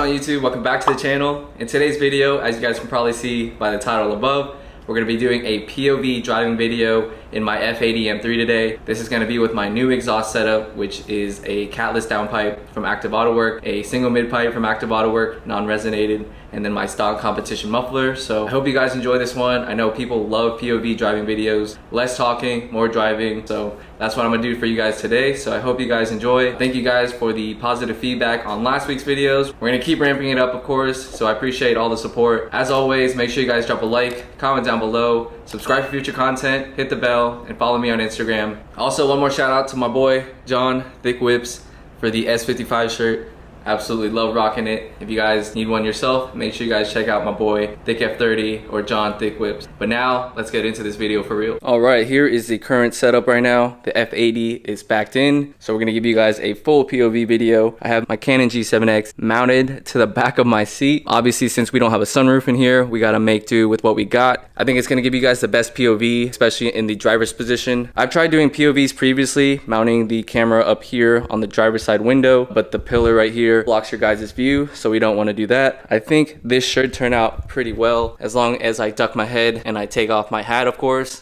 on YouTube? Welcome back to the channel. In today's video, as you guys can probably see by the title above, we're going to be doing a POV driving video in my F80 M3 today. This is going to be with my new exhaust setup, which is a Catless downpipe from Active Autowerke, a single mid pipe from Active Autowerke, non-resonated, and then my stock competition muffler. So I hope you guys enjoy this one. I know people love POV driving videos, less talking, more driving. So that's what I'm gonna do for you guys today. So I hope you guys enjoy. Thank you guys for the positive feedback on last week's videos. We're gonna keep ramping it up, of course. So I appreciate all the support. As always, make sure you guys drop a like, comment down below, subscribe for future content, hit the bell, and follow me on Instagram. Also, one more shout out to my boy, John Thick Whips, for the S55 shirt. Absolutely love rocking it. If you guys need one yourself, make sure you guys check out my boy Thick F30 or John Thick Whips. But now let's get into this video for real. All right, here is the current setup right now. The F80 is backed in, so we're gonna give you guys a full POV video. I have my Canon G7X mounted to the back of my seat. Obviously, since we don't have a sunroof in here, we gotta make do with what we got. I think it's gonna give you guys the best POV, especially in the driver's position. I've tried doing POVs previously, mounting the camera up here on the driver's side window, but the pillar right here blocks your guys' view, so we don't want to do that. I think this should turn out pretty well as long as I duck my head and I take off my hat, of course.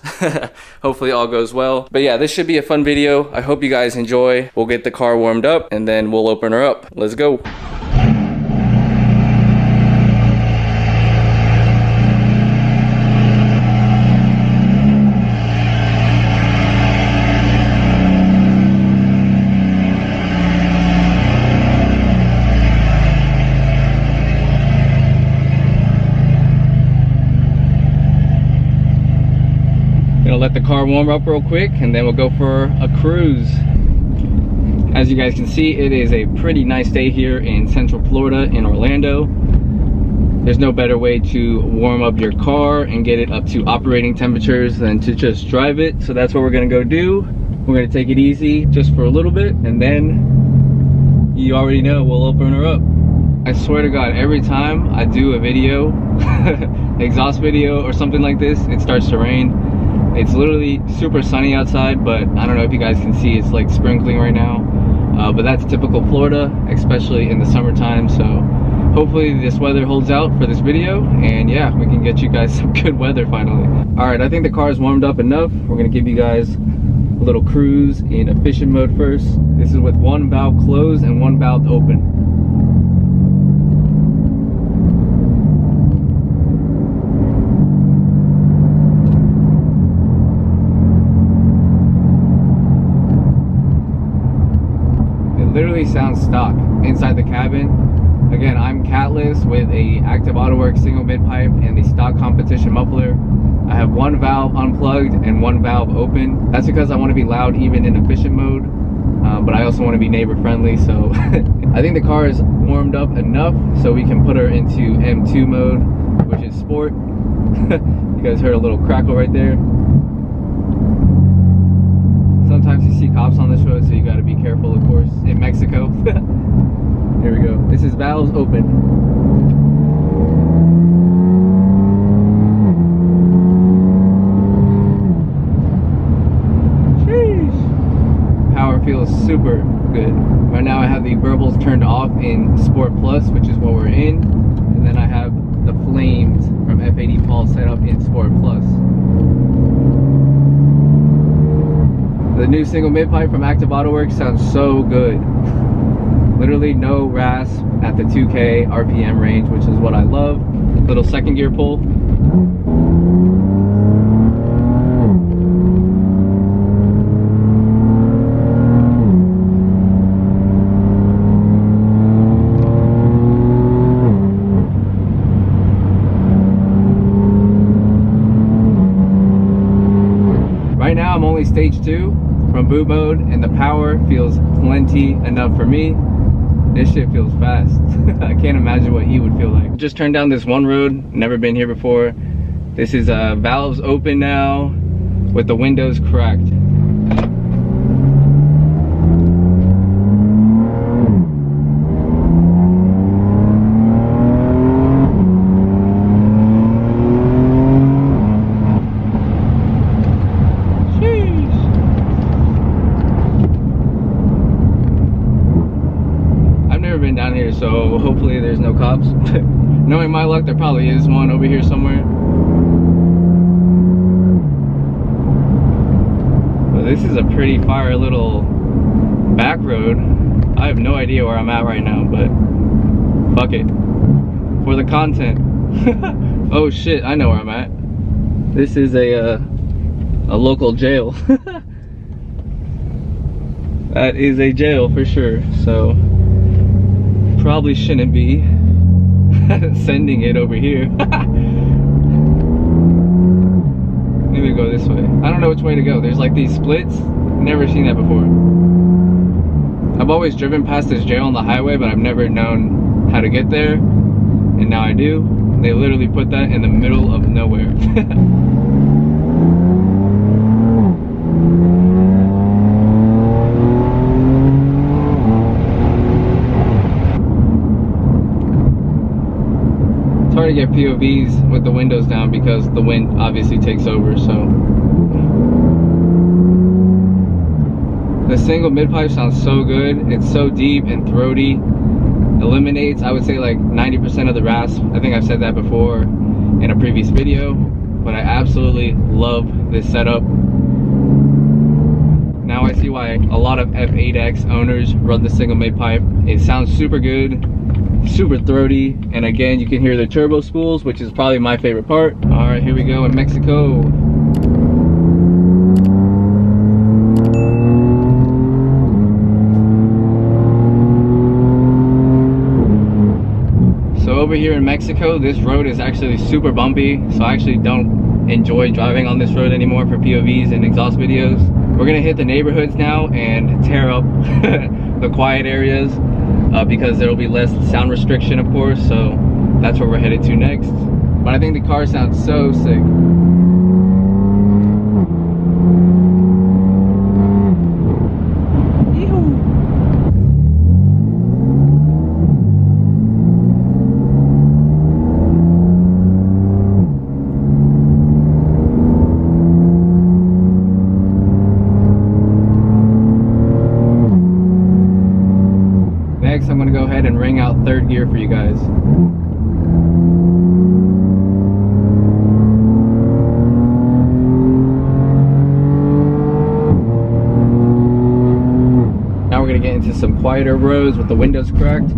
Hopefully all goes well. But yeah, this should be a fun video. I hope you guys enjoy. We'll get the car warmed up and then we'll open her up. Let's go. Let the car warm up real quick and then we'll go for a cruise. As you guys can see, it is a pretty nice day here in Central Florida in Orlando. There's no better way to warm up your car and get it up to operating temperatures than to just drive it. So that's what we're gonna go do. We're gonna take it easy just for a little bit, and then you already know we'll open her up. I swear to God, every time I do a video, exhaust video or something like this, it starts to rain. It's literally super sunny outside, but I don't know if you guys can see, it's like sprinkling right now. But that's typical Florida, especially in the summertime. So hopefully this weather holds out for this video, and yeah, we can get you guys some good weather finally. All right, I think the car is warmed up enough. We're gonna give you guys a little cruise in efficient mode first. This is with one valve closed and one valve open. Literally sounds stock inside the cabin. Again, I'm Catless with a Active Autowerke single mid pipe and the stock competition muffler. I have one valve unplugged and one valve open. That's because I want to be loud even in efficient mode, but I also want to be neighbor friendly. So I think the car is warmed up enough so we can put her into M2 mode, which is sport. You guys heard a little crackle right there. Sometimes you see cops on this road, so you got to be careful, of course, in Mexico. Here we go. This is valves open. Sheesh. Power feels super good. Right now I have the verbals turned off in Sport Plus, which is what we're in. And then I have the flames from F80 Pulse set up in Sport Plus. The new single mid pipe from Active Autowerke sounds so good. Literally no rasp at the 2K RPM range, which is what I love. Little second gear pull. Right now I'm only stage 2 from boot mode, and the power feels plenty enough for me. This shit feels fast. I can't imagine what he would feel like. Just turned down this one road, never been here before. This is valves open now with the windows cracked. never been down here, so hopefully there's no cops. Knowing my luck, there probably is one over here somewhere. But this is a pretty fire little back road. I have no idea where I'm at right now, but fuck it. For the content. Oh shit, I know where I'm at. This is a local jail. That is a jail for sure, so probably shouldn't be sending it over here. Maybe go this way. I don't know which way to go. There's like these splits. Never seen that before. I've always driven past this jail on the highway, but I've never known how to get there, and now I do. They literally put that in the middle of nowhere. It's hard to get POVs with the windows down because the wind obviously takes over, so. The single mid-pipe sounds so good. It's so deep and throaty. Eliminates, I would say, like 90% of the rasp. I think I've said that before in a previous video, but I absolutely love this setup. Now I see why a lot of F8X owners run the single mid-pipe. It sounds super good, super throaty, and again, you can hear the turbo spools, which is probably my favorite part. All right, here we go in Mexico. Over here in Mexico, this road is actually super bumpy, so I actually don't enjoy driving on this road anymore for POVs and exhaust videos. We're gonna hit the neighborhoods now and tear up the quiet areas because there will be less sound restriction, of course, so that's where we're headed to next. But I think the car sounds so sick. I'm gonna go ahead and ring out third gear for you guys. Now we're gonna get into some quieter roads with the windows cracked.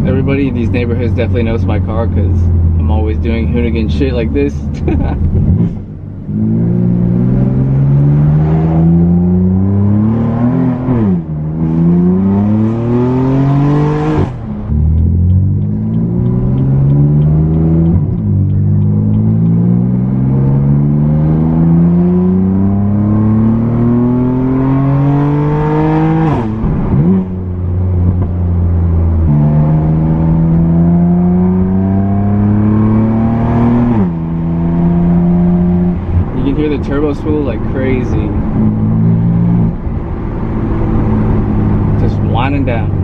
Everybody in these neighborhoods definitely knows my car because I'm always doing hoonigan shit like this. Hear the turbo spool like crazy. Just winding down.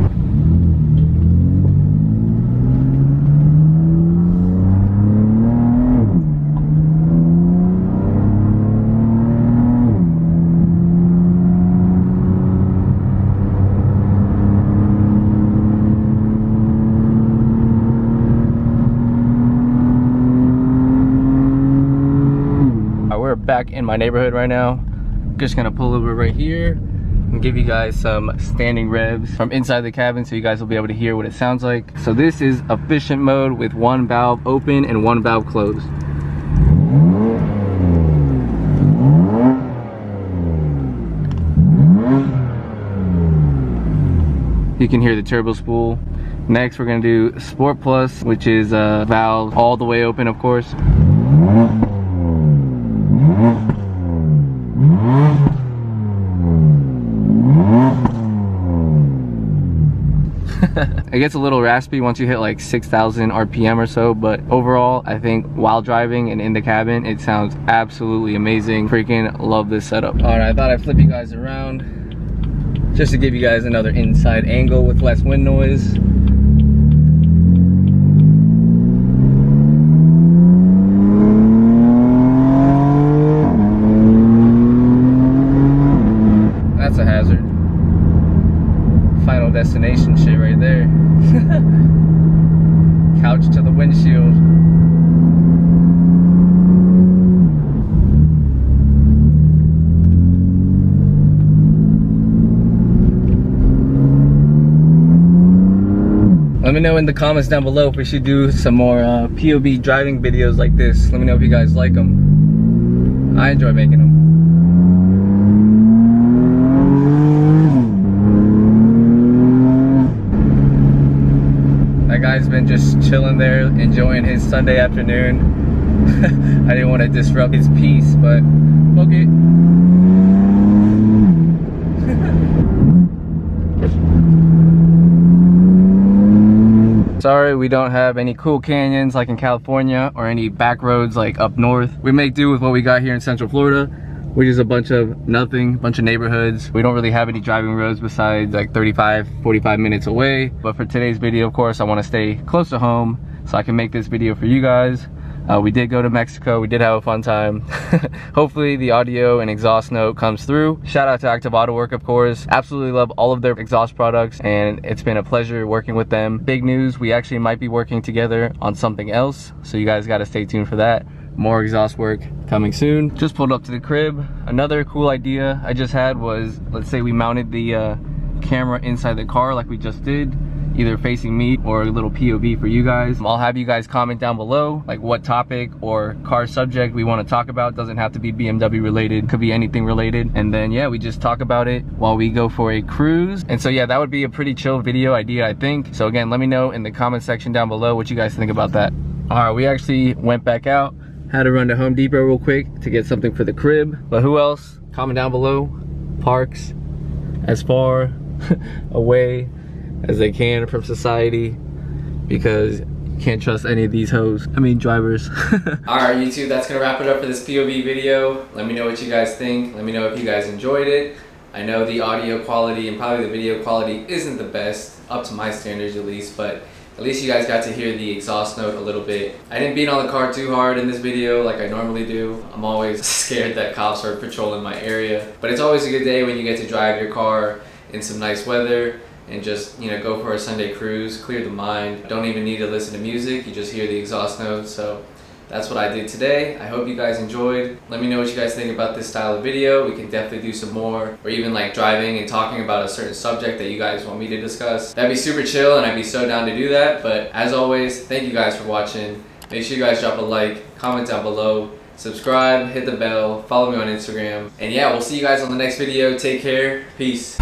Back in my neighborhood right now. Just gonna pull over right here and give you guys some standing revs from inside the cabin so you guys will be able to hear what it sounds like. So this is efficient mode with one valve open and one valve closed. You can hear the turbo spool Next, we're gonna do Sport Plus, which is valve all the way open, of course. It gets a little raspy once you hit like 6,000 RPM or so, but overall, I think while driving and in the cabin, it sounds absolutely amazing. Freaking love this setup. All right, I thought I'd flip you guys around just to give you guys another inside angle with less wind noise. That's a hazard. Final destination shit right there. Couch to the windshield. Let me know in the comments down below if we should do some more POV driving videos like this. Let me know if you guys like them. I enjoy making them. That guy's been just chilling there, enjoying his Sunday afternoon. I didn't want to disrupt his peace, but okay. Sorry, we don't have any cool canyons like in California or any back roads like up north. We make do with what we got here in Central Florida, which is a bunch of nothing, bunch of neighborhoods. We don't really have any driving roads besides like 35, 45 minutes away. But for today's video, of course, I want to stay close to home so I can make this video for you guys. We did go to Mexico. We did have a fun time. Hopefully the audio and exhaust note comes through. Shout out to Autowerke, of course. Absolutely love all of their exhaust products, and it's been a pleasure working with them. Big news, we actually might be working together on something else, so you guys got to stay tuned for that. More exhaust work coming soon. Just pulled up to the crib. Another cool idea I just had was, let's say we mounted the camera inside the car like we just did, either facing me or a little POV for you guys. I'll have you guys comment down below like what topic or car subject we want to talk about. Doesn't have to be BMW related, could be anything related, and then yeah, we just talk about it while we go for a cruise. And so yeah, that would be a pretty chill video idea, I think. So again, let me know in the comment section down below what you guys think about that. All right, we actually went back out, had to run to Home Depot real quick to get something for the crib. But who else? Comment down below. Parks as far away as they can from society, because you can't trust any of these hoes. I mean drivers. Alright YouTube, that's gonna wrap it up for this POV video. Let me know what you guys think. Let me know if you guys enjoyed it. I know the audio quality and probably the video quality isn't the best, up to my standards at least, but at least you guys got to hear the exhaust note a little bit. I didn't beat on the car too hard in this video like I normally do. I'm always scared that cops are patrolling my area. But it's always a good day when you get to drive your car in some nice weather and just, you know, go for a Sunday cruise, clear the mind. Don't even need to listen to music, you just hear the exhaust notes. So that's what I did today. I hope you guys enjoyed. Let me know what you guys think about this style of video. We can definitely do some more, or even like driving and talking about a certain subject that you guys want me to discuss. That'd be super chill and I'd be so down to do that. But as always, thank you guys for watching. Make sure you guys drop a like, comment down below, subscribe, hit the bell, follow me on Instagram. And yeah, we'll see you guys on the next video. Take care. Peace.